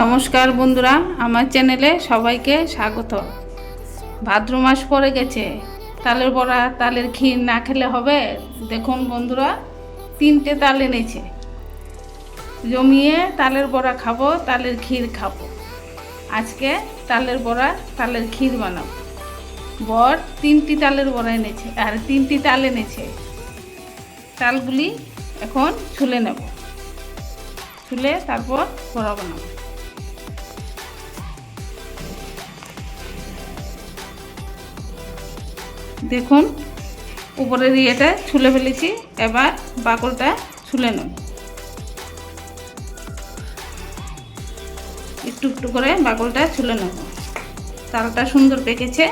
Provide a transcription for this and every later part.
নমস্কার বন্ধুরা, আমার চ্যানেলে সবাইকে স্বাগত। ভাদ্র মাস পড়ে গেছে, তালের বড়া তালের ক্ষীর না খেলে হবে। দেখুন বন্ধুরা, 3টে তাল এনেছে, জমিয়ে তালের বড়া খাবো, তালের ক্ষীর খাবো। আজকে তালের বড়া তালের ক্ষীর বানাবো। বর 3টি তালের বড়া এনেছে আর 3টি তাল এনেছে। তালগুলি এখন ছুলে নেব, ছুলে তারপর বড়া বানাবো। দেখুন উপরের ইয়েটা ছুলে ফেলেছি, এবার বাকলটা ছুলে নেব। একটু একটু করে বাকলটা ছুলে নেব। তালটা সুন্দর পেকেছে,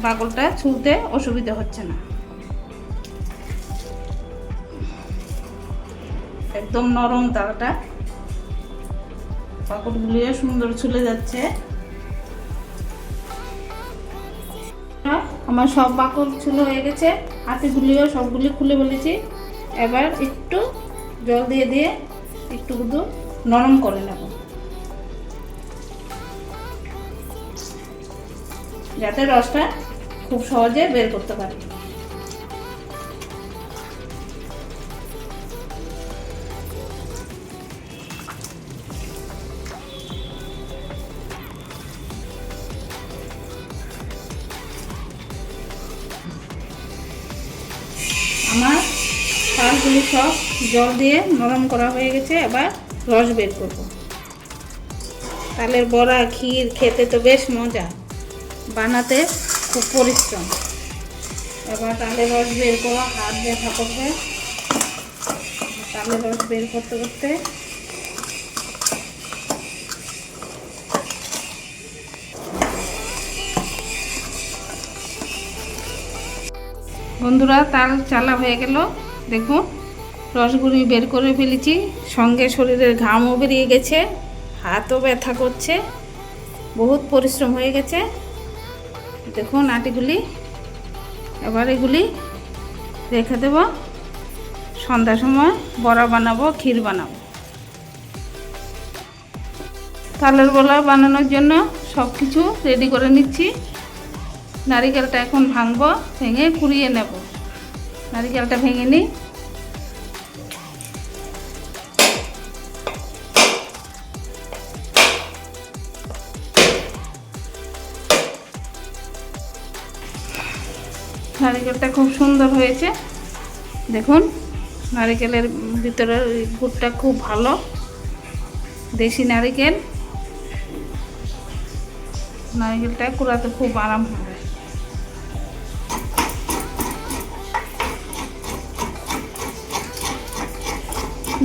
বাকলটা ছুলতে অসুবিধা হচ্ছে না। একদম নরম তালটা, বাকলগুলিও সুন্দর ছুলে যাচ্ছে। আমার সব বাকল ছুলো হয়ে গেছে, হাতেগুলিও সবগুলি খুলে ফেলেছি। এবার একটু জল দিয়ে দিয়ে একটু নরম করে নেব, যাতে রসটা খুব সহজে বের করতে পারি। আমার তালগুলি সব জল দিয়ে নরম করা হয়ে গেছে, এবার রস বের করব। তালের বড়া ক্ষীর খেতে তো বেশ মজা, বানাতে খুব পরিশ্রম। এবার তালের রস বের করা হাত ব্যথা করবে। তালের রস বের করতে করতে বন্ধুরা, তাল চালা হয়ে গেল। দেখুন রসগুলি বের করে ফেলেছি, সঙ্গে শরীরের ঘামও বেরিয়ে গেছে, হাতও ব্যথা করছে, বহুত পরিশ্রম হয়ে গেছে। দেখুন আটিগুলি, এবার এগুলি রেখে দেব। সন্ধ্যার সময় বড়া বানাবো, ক্ষীর বানাবো। তালের বড়া বানানোর জন্য সব কিছু রেডি করে নিচ্ছি। নারিকেলটা এখন ভাঙবো, ভেঙে কুড়িয়ে নেব। নারিকেলটা ভেঙে নিই। নারিকেলটা খুব সুন্দর হয়েছে। দেখুন নারিকেলের ভিতরের গুড়টা খুব ভালো, দেশি নারিকেল। নারিকেলটা কুড়াতে খুব আরাম হবে।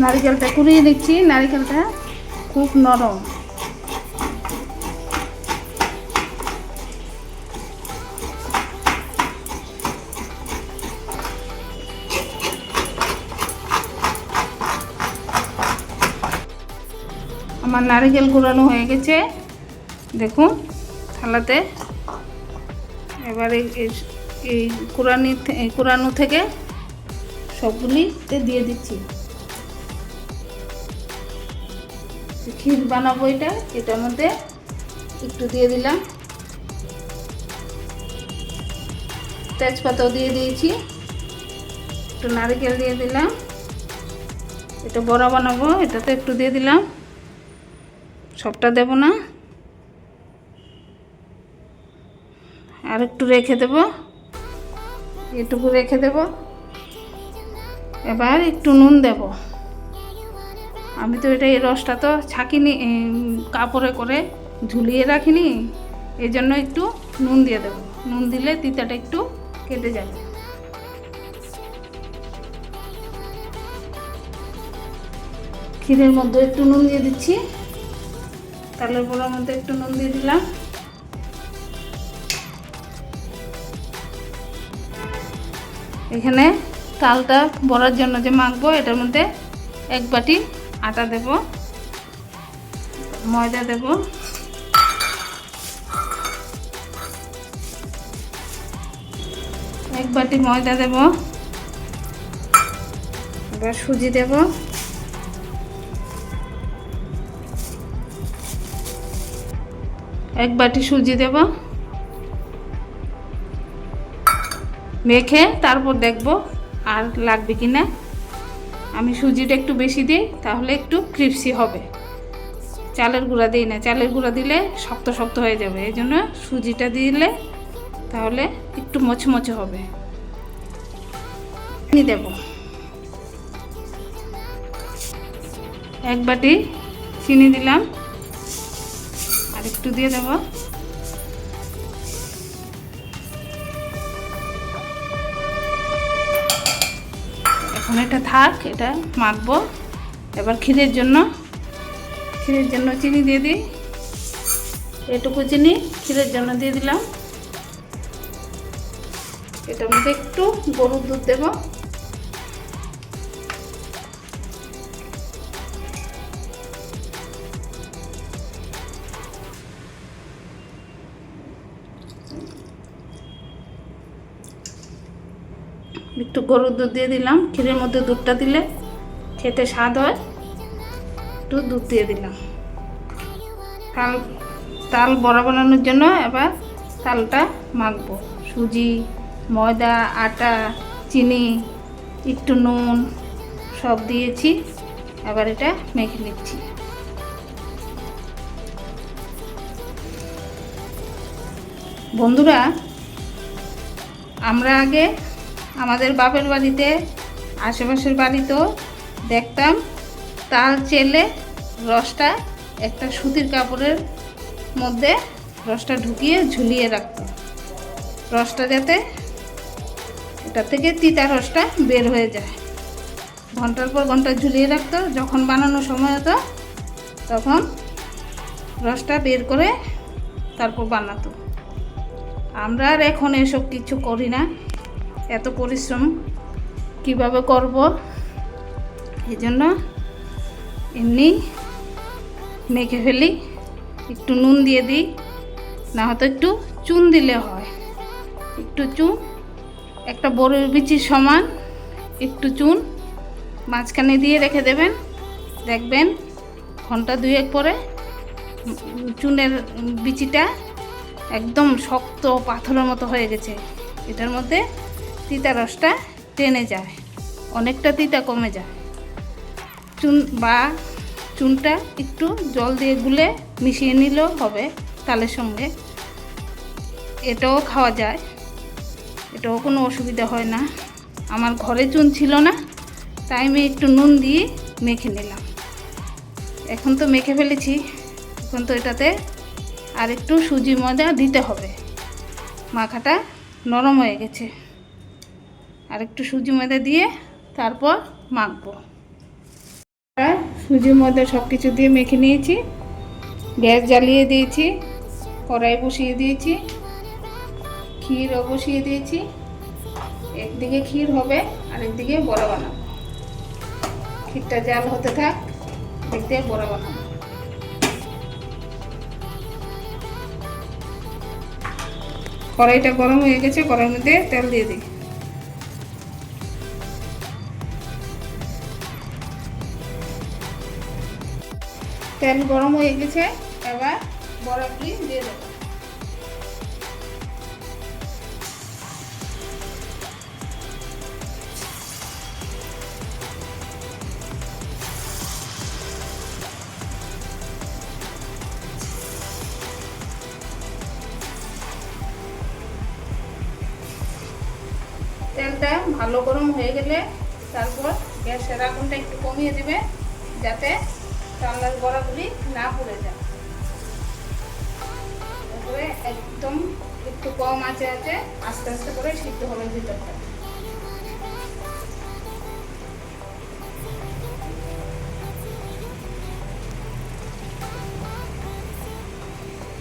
নারিকেলটা কুড়িয়ে নিচ্ছি, নারিকেলটা খুব নরম। আমার নারিকেল কুড়ানো হয়ে গেছে, দেখুন থালাতে। এবারে এই কুড়ানো থেকে সবগুলিতে দিয়ে দিচ্ছি। ক্ষীর বানাবো এটার মধ্যে একটু দিয়ে দিলাম, তেজপাতাও দিয়ে দিয়েছি, একটু নারকেল দিয়ে দিলাম। এটা বড়া বানাবো, এটাতে একটু দিয়ে দিলাম, সবটা দেব না, আর একটু রেখে দেব, এটুকু রেখে দেব। এবার একটু নুন দেব। আমি তো এই রসটা তো ছাঁকিনি, কাপড়ে করে ঝুলিয়ে রাখিনি, এই জন্য একটু নুন দিয়ে দেব। নুন দিলে তিতাটা একটু কেটে যাবে। ক্ষীরের মধ্যে একটু নুন দিয়ে দিচ্ছি, তালের বড়ার মধ্যে একটু নুন দিয়ে দিলাম। এখানে তালটা বড়ার জন্য যে মাখবো, এটার মধ্যে 1 বাটি আটা দেব, ময়দা দেব, এক বাটি ময়দা দেব। এবার সুজি দেব, এক বাটি সুজি দেব, মেখে তারপর দেখব আর লাগবে কি না। আমি সুজিটা একটু বেশি দিই, তাহলে একটু ক্রিস্পি হবে। চালের গুঁড়া দিই না, চালের গুঁড়া দিলে শক্ত শক্ত হয়ে যাবে, এই জন্য সুজিটা দিলে তাহলে একটু মচমচে হবে। চিনি দেব, এক বাটি চিনি দিলাম, আর একটু দিয়ে দেব। এখন এটা থাক, এটা মাখবো। এবার ক্ষীরের জন্য চিনি দিয়ে দিই, এটুকু চিনি ক্ষীরের জন্য দিয়ে দিলাম। এটার মধ্যে একটু গরুর দুধ দেব, একটু গরুর দুধ দিয়ে দিলাম। ক্ষীরের মধ্যে দুধটা দিলে খেতে স্বাদ হয়, একটু দুধ দিয়ে দিলাম। তাল বড়া বানানোর জন্য এবার তালটা মাখবো। সুজি, ময়দা, আটা, চিনি, একটু নুন সব দিয়েছি, এবার এটা মেখে নিচ্ছি। বন্ধুরা, আমরা আগে আমাদের বাপের বাড়িতে, আশেপাশের বাড়িতেও দেখতাম তাল চেলে রসটা একটা সুতির কাপড়ের মধ্যে রসটা ঢুকিয়ে ঝুলিয়ে রাখত, রসটা যাতে এটা থেকে তিতা রসটা বের হয়ে যায়। ঘন্টার পর ঘন্টা ঝুলিয়ে রাখতো, যখন বানানোর সময় হতো তখন রসটা বের করে তারপর বানাতো। আমরা আর এখন এসব কিছু করি না, এত পরিশ্রম কিভাবে করব, এই জন্য এমনি মেখে ফেলি। একটু নুন দিয়ে দিই, না হয়তো একটু চুন দিলে হয়। একটু চুন, একটা বড়ির বিচির সমান একটু চুন মাঝখানে দিয়ে রেখে দেবেন, দেখবেন ঘন্টা দুয়েক পরে চুনের বিচিটা একদম শক্ত পাথরের মতো হয়ে গেছে। এটার মধ্যে তিতা রসটা টেনে যায়, অনেকটা তিতা কমে যায়। চুনটা একটু জল দিয়ে গুলে মিশিয়ে নিলেও হবে তালের সঙ্গে, এটাও খাওয়া যায়, এটাও কোনো অসুবিধা হয় না। আমার ঘরে চুন ছিল না, তাই আমি একটু নুন দিয়ে মেখে নিলাম। এখন তো মেখে ফেলেছি, এখন তো এটাতে আর একটু সুজি ময়দা দিতে হবে। মাখাটা নরম হয়ে গেছে, আর একটু সুজি ময়দা দিয়ে তারপর মাখবো। সুজি ময়দা সব কিছু দিয়ে মেখে নিয়েছি, গ্যাস জ্বালিয়ে দিয়েছি, কড়াই বসিয়ে দিয়েছি, ক্ষীরও বসিয়ে দিয়েছি। একদিকে ক্ষীর হবে আর একদিকে বড়া বানাবো। ক্ষীরটা জাল হতে থাক, একদিকে বড়া বানাবো। কড়াইটা গরম হয়ে গেছে, কড়াইয়ের মধ্যে তেল দিয়ে দিই। তেল গরম হয়ে গেছে, এবার বড়াগুলি দিয়ে দেব। তেলটা ভালো গরম হয়ে গেলে তারপর গ্যাসের আগুনটা একটু কমিয়ে দিবে, যাতে তালের বড়াগুলি না পুড়ে যায়। তারপরে একদম একটু কম আঁচে আস্তে আস্তে করে সিদ্ধ হবে ভিতরটা।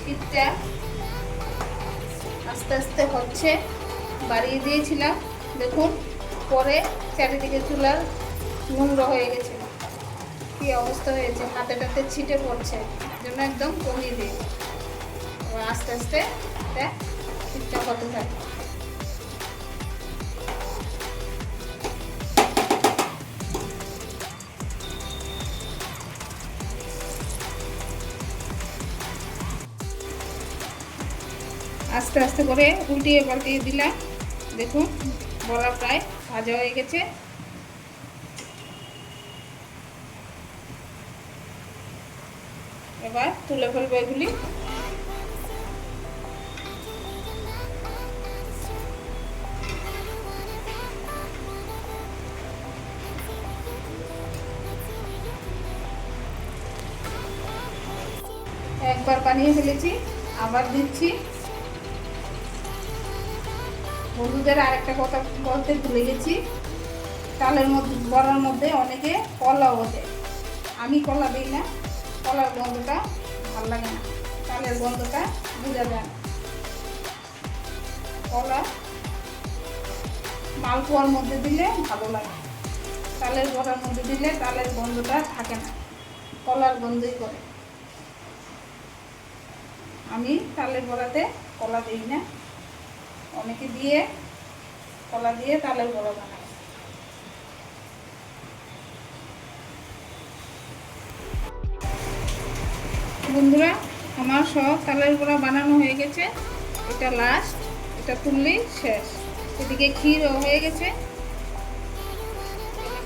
শীতটা আস্তে আস্তে হচ্ছে, বাড়িয়ে দিয়েছিলাম, দেখুন পরে চারিদিকে চুলার নোংরা হয়ে গেছে, কি অবস্থা হয়েছে, হাতে টাতে ছিটে পড়ছে, জন্য একদম কমিয়ে দিই। আস্তে আস্তে এটা শীতটা হতে থাকে। আস্তে আস্তে করে উল্টিয়ে পাল্টিয়ে দিলাম। দেখুন বড়া প্রায় ভাজা হয়ে গেছে। এবার তুলে ফেলবো এগুলি। একবার বানিয়ে ফেলেছি, আবার দিচ্ছি। বন্ধুদের আরেকটা কথা বলতে ভুলে গেছি, তালের মধ্যে বড়ার মধ্যে অনেকে কলাও দেয়। আমি কলা দিই না, কলার গন্ধটা ভালো লাগে না, তালের গন্ধটা বোঝা যায় না। কলা মালপোয়ার মধ্যে দিলে ভালো লাগে, তালের বড়ার মধ্যে দিলে তালের গন্ধটা থাকে না, কলার গন্ধই করে। আমি তালের বড়াতে কলা দিই না, অনেকে দিয়ে কলা দিয়ে তালের বড়া বানায়। বন্ধুরা আমার সব তালের বড়া বানানো হয়ে গেছে, এটা লাস্ট, এটা তুললেই শেষ। এদিকে ক্ষীরও হয়ে গেছে,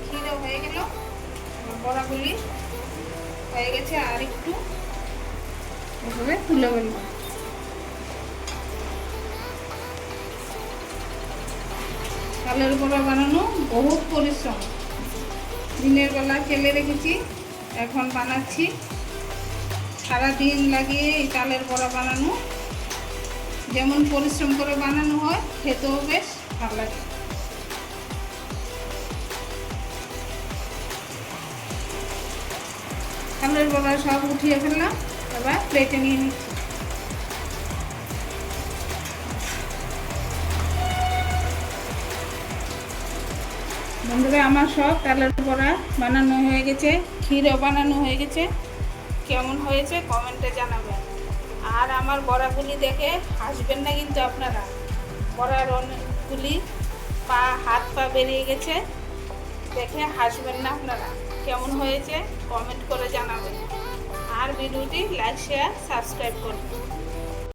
ক্ষীরও হয়ে গেল, বড়াগুলি হয়ে গেছে। আর একটু এভাবে তুলে ফেলব। তালের বড়া বানানো বহুত পরিশ্রম, দিনের বেলা ফেলে রেখেছি, এখন বানাচ্ছি। সারাদিন লাগিয়ে এই তালের বড়া বানানো, যেমন পরিশ্রম করে বানানো হয় খেতেও বেশ ভালো লাগে। তালের বড়া সব উঠিয়ে ফেললাম, এবার প্লেটে নিয়ে নিচ্ছি। বন্ধুরা আমার সব তালের বড়া বানানো হয়ে গেছে, ক্ষীরও বানানো হয়ে গেছে। কেমন হয়েছে কমেন্টে জানাবেন। আর আমার বড়াগুলি দেখে হাসবেন না কিন্তু আপনারা, বড়ার অনেকগুলি হাত পা বেরিয়ে গেছে, দেখে হাসবেন না আপনারা। কেমন হয়েছে কমেন্ট করে জানাবেন। আর ভিডিওটি লাইক শেয়ার সাবস্ক্রাইব করবেন।